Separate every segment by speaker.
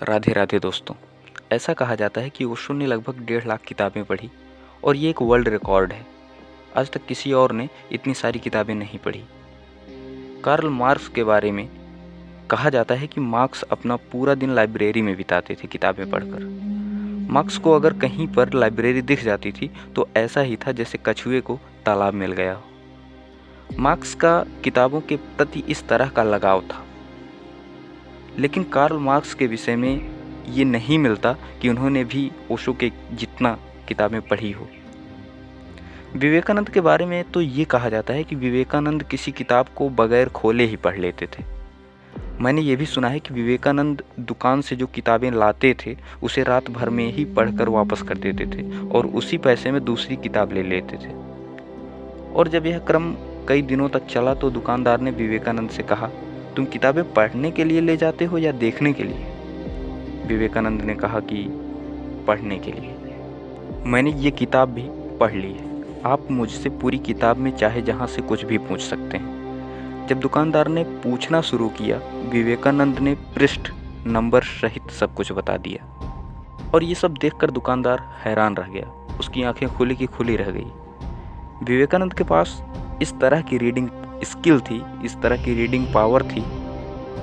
Speaker 1: राधे राधे दोस्तों। ऐसा कहा जाता है कि ओशो ने लगभग 1.5 लाख किताबें पढ़ी और ये एक वर्ल्ड रिकॉर्ड है। आज तक किसी और ने इतनी सारी किताबें नहीं पढ़ी। कार्ल मार्क्स के बारे में कहा जाता है कि मार्क्स अपना पूरा दिन लाइब्रेरी में बिताते थे किताबें पढ़कर। मार्क्स को अगर कहीं पर लाइब्रेरी दिख जाती थी तो ऐसा ही था जैसे कछुए को तालाब मिल गया हो। मार्क्स का किताबों के प्रति इस तरह का लगाव था, लेकिन कार्ल मार्क्स के विषय में ये नहीं मिलता कि उन्होंने भी ओशो के जितना किताबें पढ़ी हो। विवेकानंद के बारे में तो ये कहा जाता है कि विवेकानंद किसी किताब को बगैर खोले ही पढ़ लेते थे। मैंने ये भी सुना है कि विवेकानंद दुकान से जो किताबें लाते थे उसे रात भर में ही पढ़कर वापस कर देते थे और उसी पैसे में दूसरी किताब ले लेते थे। और जब यह क्रम कई दिनों तक चला तो दुकानदार ने विवेकानंद से कहा, तुम किताबें पढ़ने के लिए ले जाते हो या देखने के लिए? विवेकानंद ने कहा कि पढ़ने के लिए। मैंने ये किताब भी पढ़ ली है। आप मुझसे पूरी किताब में चाहे जहाँ से कुछ भी पूछ सकते हैं। जब दुकानदार ने पूछना शुरू किया, विवेकानंद ने पृष्ठ नंबर सहित सब कुछ बता दिया और ये सब देखकर दुकानदार हैरान रह गया। उसकी आंखें खुली की खुली रह गई। विवेकानंद के पास इस तरह की रीडिंग स्किल थी, इस तरह की रीडिंग पावर थी,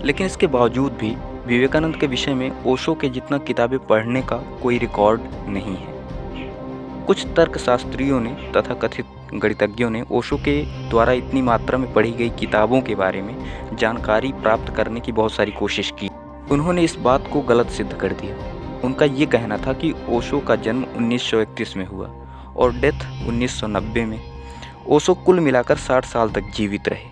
Speaker 1: लेकिन इसके बावजूद भी विवेकानंद के विषय में ओशो के जितना किताबें पढ़ने का कोई रिकॉर्ड नहीं है। कुछ तर्कशास्त्रियों ने तथा कथित गणितज्ञों ने ओशो के द्वारा इतनी मात्रा में पढ़ी गई किताबों के बारे में जानकारी प्राप्त करने की बहुत सारी कोशिश की। उन्होंने इस बात को गलत सिद्ध कर दिया। उनका ये कहना था कि ओशो का जन्म 1931 में हुआ और डेथ 1990 में। ओशो कुल मिलाकर 60 साल तक जीवित रहे।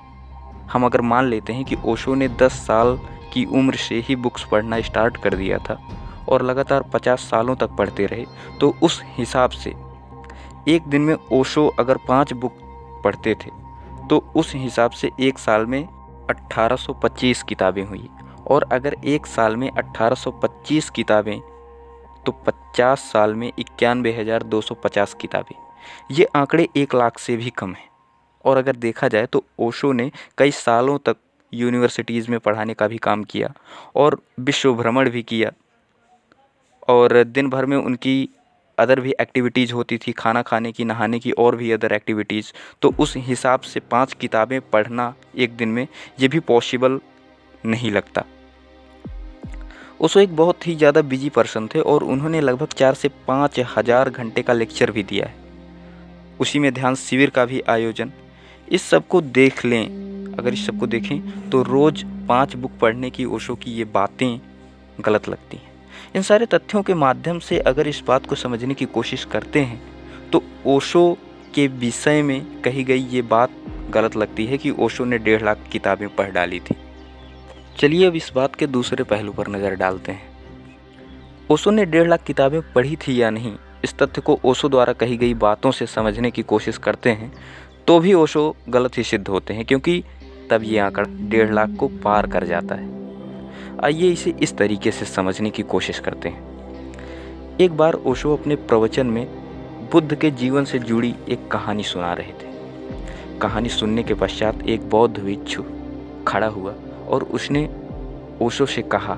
Speaker 1: हम अगर मान लेते हैं कि ओशो ने 10 साल की उम्र से ही बुक्स पढ़ना स्टार्ट कर दिया था और लगातार 50 सालों तक पढ़ते रहे, तो उस हिसाब से एक दिन में ओशो अगर 5 बुक पढ़ते थे तो उस हिसाब से एक साल में 1825 किताबें हुई। और अगर एक साल में 1825 किताबें तो 50 साल में 91,250 किताबें। ये आंकड़े 1 लाख से भी कम हैं। और अगर देखा जाए तो ओशो ने कई सालों तक यूनिवर्सिटीज़ में पढ़ाने का भी काम किया और विश्व भ्रमण भी किया और दिन भर में उनकी अदर भी एक्टिविटीज़ होती थी, खाना खाने की, नहाने की और भी अदर एक्टिविटीज़। तो उस हिसाब से 5 किताबें पढ़ना एक दिन में ये भी पॉसिबल नहीं लगता। ओशो एक बहुत ही ज़्यादा बिजी पर्सन थे और उन्होंने लगभग 4 से 5 हज़ार घंटे का लेक्चर भी दिया है। उसी में ध्यान शिविर का भी आयोजन। इस सब को देख लें, अगर इस सब को देखें तो रोज़ 5 बुक पढ़ने की ओशो की ये बातें गलत लगती हैं। इन सारे तथ्यों के माध्यम से अगर इस बात को समझने की कोशिश करते हैं तो ओशो के विषय में कही गई ये बात गलत लगती है कि ओशो ने 1.5 लाख किताबें पढ़ डाली थी। चलिए अब इस बात के दूसरे पहलू पर नज़र डालते हैं। ओशो ने 1.5 लाख किताबें पढ़ी थी या नहीं, इस तथ्य को ओशो द्वारा कही गई बातों से समझने की कोशिश करते हैं तो भी ओशो गलत ही सिद्ध होते हैं, क्योंकि तब ये आंकड़ा 1.5 लाख को पार कर जाता है। आइए इसे इस तरीके से समझने की कोशिश करते हैं। एक बार ओशो अपने प्रवचन में बुद्ध के जीवन से जुड़ी एक कहानी सुना रहे थे। कहानी सुनने के पश्चात एक बौद्ध भिक्षु खड़ा हुआ और उसने ओशो से कहा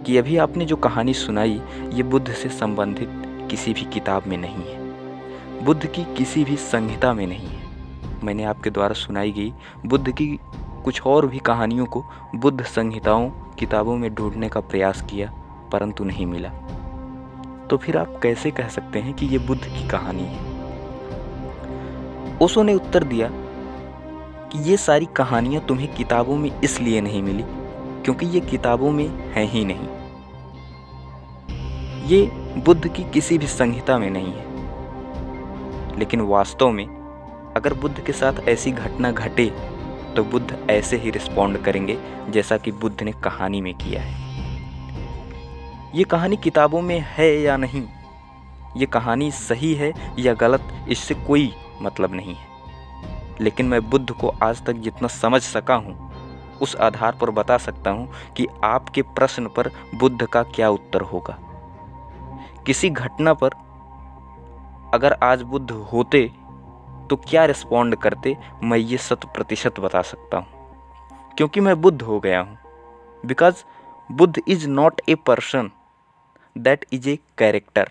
Speaker 1: कि अभी आपने जो कहानी सुनाई ये बुद्ध से संबंधित किसी भी किताब में नहीं है, बुद्ध की किसी भी संहिता में नहीं है। मैंने आपके द्वारा सुनाई गई बुद्ध की कुछ और भी कहानियों को बुद्ध संहिताओं किताबों में ढूंढने का प्रयास किया परंतु नहीं मिला। तो फिर आप कैसे कह सकते हैं कि ये बुद्ध की कहानी है? ओशो ने उत्तर दिया कि ये सारी कहानियां तुम्हें किताबों में इसलिए नहीं मिली क्योंकि ये किताबों में है ही नहीं। ये बुद्ध की किसी भी संहिता में नहीं है। लेकिन वास्तव में अगर बुद्ध के साथ ऐसी घटना घटे तो बुद्ध ऐसे ही रिस्पॉन्ड करेंगे जैसा कि बुद्ध ने कहानी में किया है। ये कहानी किताबों में है या नहीं, ये कहानी सही है या गलत, इससे कोई मतलब नहीं है। लेकिन मैं बुद्ध को आज तक जितना समझ सका हूँ उस आधार पर बता सकता हूँ कि आपके प्रश्न पर बुद्ध का क्या उत्तर होगा। किसी घटना पर अगर आज बुद्ध होते तो क्या रिस्पॉन्ड करते, मैं ये 100% बता सकता हूँ, क्योंकि मैं बुद्ध हो गया हूँ। Because Buddha is not a person, that is a character,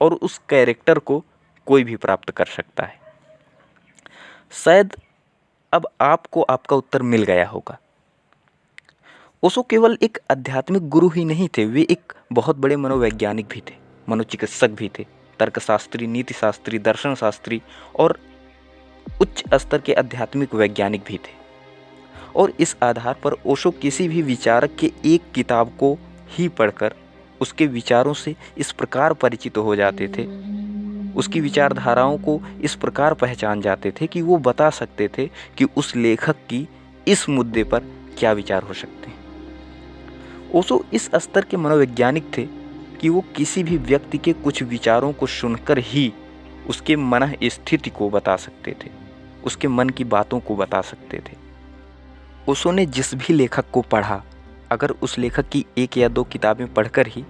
Speaker 1: और उस कैरेक्टर को कोई भी प्राप्त कर सकता है। शायद अब आपको आपका उत्तर मिल गया होगा। ओशो केवल एक आध्यात्मिक गुरु ही नहीं थे, वे एक बहुत बड़े मनोवैज्ञानिक भी थे, मनोचिकित्सक भी थे, तर्कशास्त्री, नीतिशास्त्री, दर्शन शास्त्री और उच्च स्तर के आध्यात्मिक वैज्ञानिक भी थे। और इस आधार पर ओशो किसी भी विचारक के एक किताब को ही पढ़कर उसके विचारों से इस प्रकार परिचित हो जाते थे, उसकी विचारधाराओं को इस प्रकार पहचान जाते थे कि वो बता सकते थे कि उस लेखक की इस मुद्दे पर क्या विचार हो सकते हैं। ओशो इस स्तर के मनोवैज्ञानिक थे कि वो किसी भी व्यक्ति के कुछ विचारों को सुनकर ही उसके मन स्थिति को बता सकते थे, उसके मन की बातों को बता सकते थे। ओशो ने जिस भी लेखक को पढ़ा, अगर उस लेखक की 1 या 2 किताबें पढ़कर ही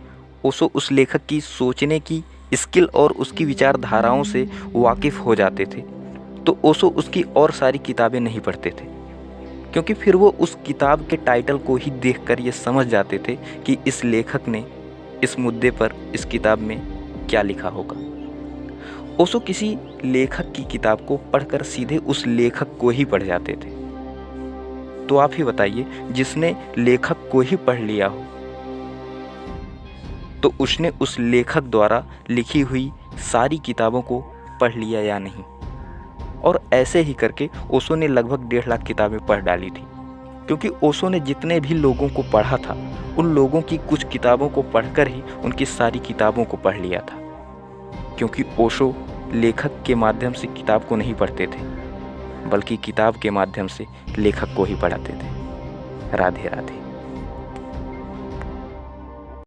Speaker 1: ओशो उस लेखक की सोचने की स्किल और उसकी विचारधाराओं से वाकिफ़ हो जाते थे, तो ओशो उसकी और सारी किताबें नहीं पढ़ते थे, क्योंकि फिर वो उस किताब के टाइटल को ही देखकर ये समझ जाते थे कि इस लेखक ने इस मुद्दे पर इस किताब में क्या लिखा होगा। ओशो किसी लेखक की किताब को पढ़कर सीधे उस लेखक को ही पढ़ जाते थे। तो आप ही बताइए, जिसने लेखक को ही पढ़ लिया हो तो उसने उस लेखक द्वारा लिखी हुई सारी किताबों को पढ़ लिया या नहीं। और ऐसे ही करके ओशो ने लगभग 1.5 लाख किताबें पढ़ डाली थी, क्योंकि ओशो ने जितने भी लोगों को पढ़ा था उन लोगों की कुछ किताबों को पढ़कर ही उनकी सारी किताबों को पढ़ लिया था, क्योंकि ओशो लेखक के माध्यम से किताब को नहीं पढ़ते थे, बल्कि किताब के माध्यम से लेखक को ही पढ़ाते थे। राधे राधे।